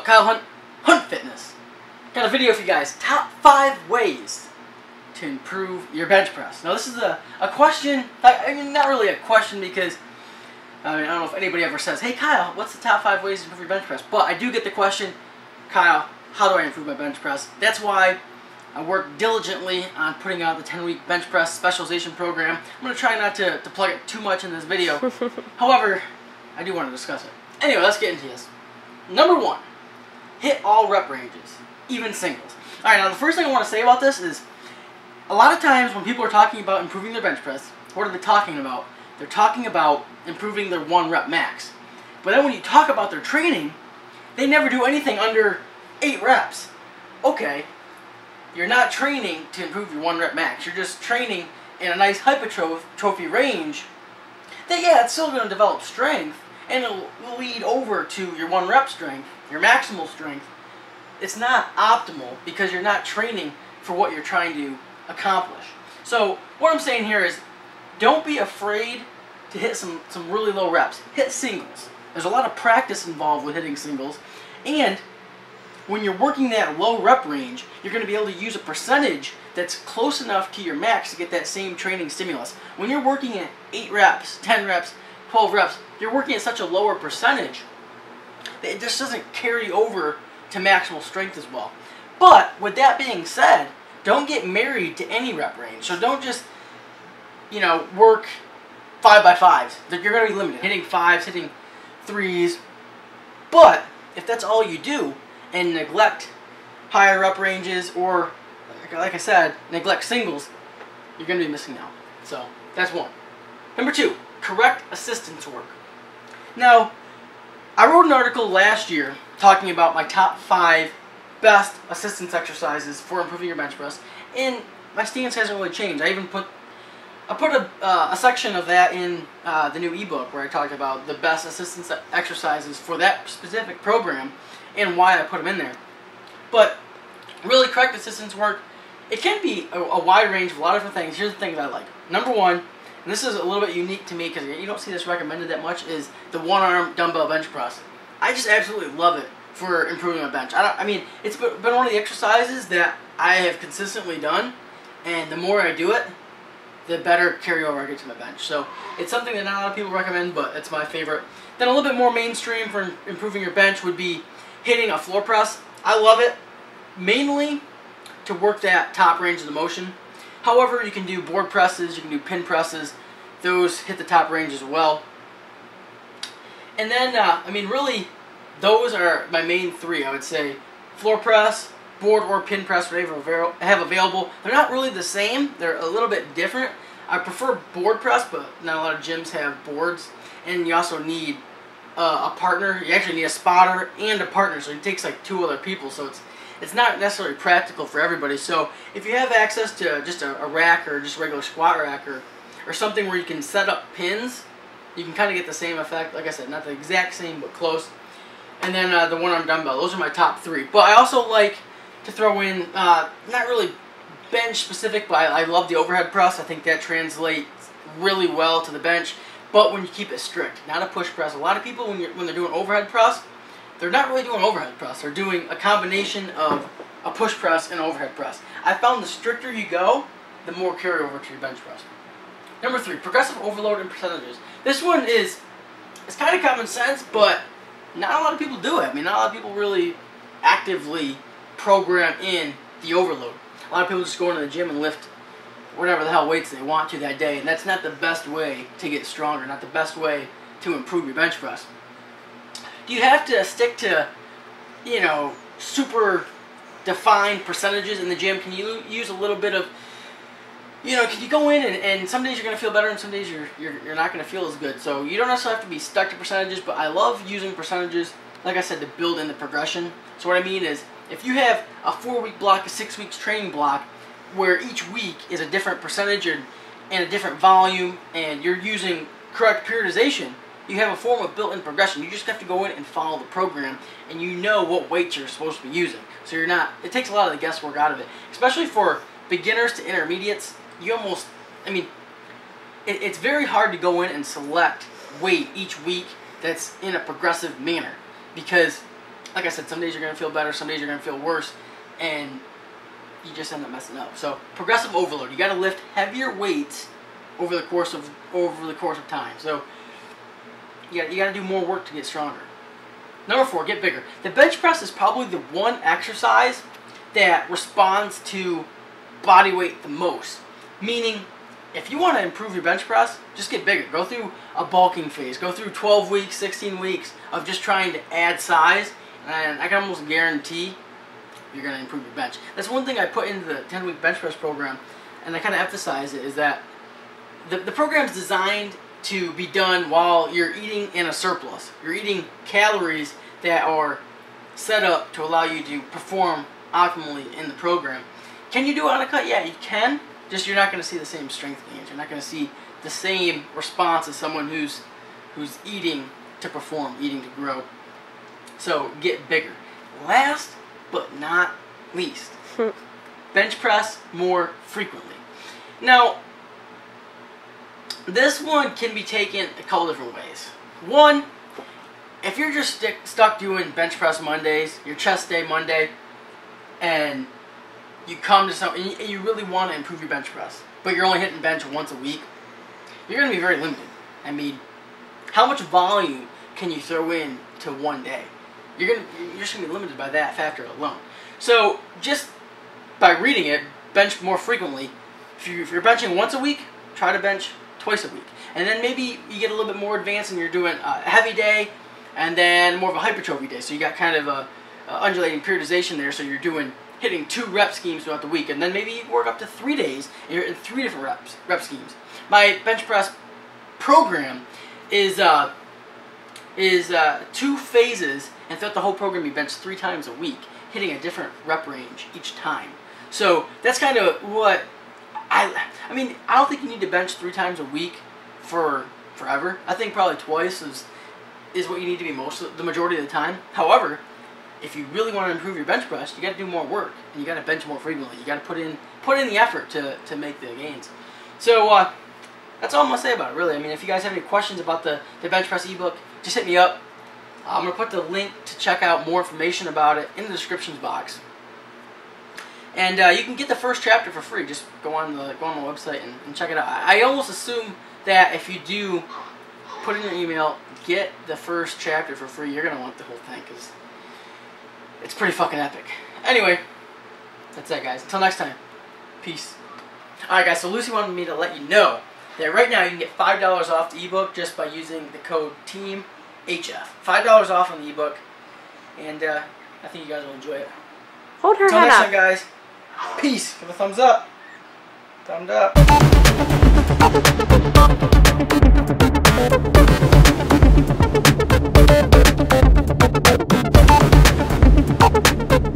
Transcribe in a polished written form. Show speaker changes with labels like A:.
A: up? Hunt Fitness. Got a video for you guys. Top 5 ways to improve your bench press. Now this is a question, I mean not really a question because, I don't know if anybody ever says, hey Kyle, what's the top 5 ways to improve your bench press? But I do get the question, Kyle, how do I improve my bench press? That's why I work diligently on putting out the 10-week bench press specialization program. I'm going to try not to plug it too much in this video. However, I do want to discuss it. Anyway, let's get into this. Number 1, hit all rep ranges, even singles. Alright, now the first thing I want to say about this is, a lot of times when people are talking about improving their bench press, what are they talking about? They're talking about improving their 1 rep max. But then when you talk about their training, they never do anything under 8 reps. Okay, you're not training to improve your 1 rep max. You're just training in a nice hypertrophy range that, yeah, it's still going to develop strength and it'll lead over to your 1 rep strength, your maximal strength. It's not optimal because you're not training for what you're trying to accomplish. So what I'm saying here is, don't be afraid to hit some really low reps. Hit singles. There's a lot of practice involved with hitting singles, and when you're working that low rep range, you're going to be able to use a percentage that's close enough to your max to get that same training stimulus. When you're working at 8 reps, 10 reps, 12 reps, you're working at such a lower percentage that it just doesn't carry over to maximal strength as well. But with that being said, don't get married to any rep range. So don't just, work 5x5s. You're going to be limited. Hitting 5s, hitting 3s. But if that's all you do and neglect higher rep ranges or, like I said, neglect singles, you're going to be missing out. So that's 1. Number 2, correct assistance work. Now, I wrote an article last year talking about my top 5 best assistance exercises for improving your bench press, and my stance hasn't really changed. I put a section of that in the new ebook where I talked about the best assistance exercises for that specific program and why I put them in there. But really, correct assistance work, it can be a wide range of a lot of different things. Here's the things I like. Number 1, and this is a little bit unique to me because you don't see this recommended that much, is the 1-arm dumbbell bench press. I just absolutely love it for improving my bench. I mean, it's been one of the exercises that I have consistently done, and the more I do it, the better carryover I get to my bench. So it's something that not a lot of people recommend, but it's my favorite. Then a little bit more mainstream for improving your bench would be hitting a floor press. I love it mainly to work that top range of the motion. However, you can do board presses, you can do pin presses. Those hit the top range as well. And then, I mean, really, those are my main 3, I would say. Floor press, board or pin press, whatever I have available. They're not really the same. They're a little bit different. I prefer board press, but not a lot of gyms have boards. And you also need a partner. You actually need a spotter and a partner, so it takes like 2 other people. So it's not necessarily practical for everybody. So if you have access to just a rack or just a regular squat rack or something where you can set up pins, you can kind of get the same effect. Like I said, not the exact same, but close. And then the 1-arm dumbbell. Those are my top 3. But I also like to throw in, not really bench specific, but I love the overhead press. I think that translates really well to the bench. But when you keep it strict, not a push press. A lot of people, when they're doing overhead press, they're not really doing overhead press. They're doing a combination of a push press and overhead press. I found the stricter you go, the more carryover to your bench press. Number 3, progressive overload and percentages. This one it's kind of common sense, but not a lot of people do it. I mean, not a lot of people really actively program in the overload. A lot of people just go into the gym and lift whatever the hell weights they want to that day, and that's not the best way to get stronger, not the best way to improve your bench press. Do you have to stick to, super defined percentages in the gym? Can you use a little bit of, can you go in and some days you're going to feel better and some days you're not going to feel as good. So you don't necessarily have to be stuck to percentages, but I love using percentages, like I said, to build in the progression. So what I mean is, if you have a 4-week block, a 6 weeks training block, where each week is a different percentage and a different volume, and you're using correct periodization, you have a form of built-in progression. You just have to go in and follow the program, and you know what weights you're supposed to be using. So you're not, it takes a lot of the guesswork out of it. Especially for beginners to intermediates, it's very hard to go in and select weight each week that's in a progressive manner, because like I said, some days you're going to feel better, some days you're going to feel worse, and you just end up messing up. So progressive overload. You got to lift heavier weights over the course of time. So you got to do more work to get stronger. Number 4, get bigger. The bench press is probably the one exercise that responds to body weight the most. Meaning, if you want to improve your bench press, just get bigger. Go through a bulking phase. Go through 12 weeks, 16 weeks of just trying to add size, and I can almost guarantee you're going to improve your bench. That's one thing I put into the 10-week bench press program, and I kind of emphasize it, is that the program's designed to be done while you're eating in a surplus. You're eating calories that are set up to allow you to perform optimally in the program. Can you do it on a cut? Yeah, you can. Just you're not going to see the same strength gains. You're not going to see the same response as someone who's eating to perform, eating to grow. So get bigger. Last but not least, bench press more frequently. Now, this one can be taken a couple different ways. One, if you're just stuck doing bench press Mondays, your chest day Monday, and you come to something and you really want to improve your bench press, but you're only hitting bench once a week, you're going to be very limited. I mean, how much volume can you throw in to one day? You're just going to be limited by that factor alone. So just by reading it, bench more frequently. If you're benching once a week, try to bench twice a week. And then maybe you get a little bit more advanced and you're doing a heavy day and then more of a hypertrophy day. So you got kind of a undulating periodization there, so you're hitting 2 rep schemes throughout the week, and then maybe you work up to 3 days and you're in 3 different rep schemes. My bench press program is 2 phases, and throughout the whole program you bench 3 times a week, hitting a different rep range each time. So that's kind of what I mean, I don't think you need to bench 3 times a week for forever. I think probably twice is what you need to be the majority of the time. However, if you really want to improve your bench press, you got to do more work, and you got to bench more frequently. You got to put in the effort to make the gains. So that's all I'm gonna say about it, really. I mean, if you guys have any questions about the bench press ebook, just hit me up. I'm gonna put the link to check out more information about it in the descriptions box. And you can get the first chapter for free. Just go on the website and check it out. I almost assume that if you do put in your email, get the first chapter for free, you're gonna want the whole thing, because it's pretty fucking epic. Anyway, that's it, guys. Until next time, peace. Alright, guys, so Lucy wanted me to let you know that right now you can get $5 off the ebook just by using the code TEAMHF. $5 off on the ebook, and I think you guys will enjoy it.
B: Hold her
A: Until
B: head
A: next
B: up.
A: time, guys. Peace. Give a thumbs up. Thumbs up.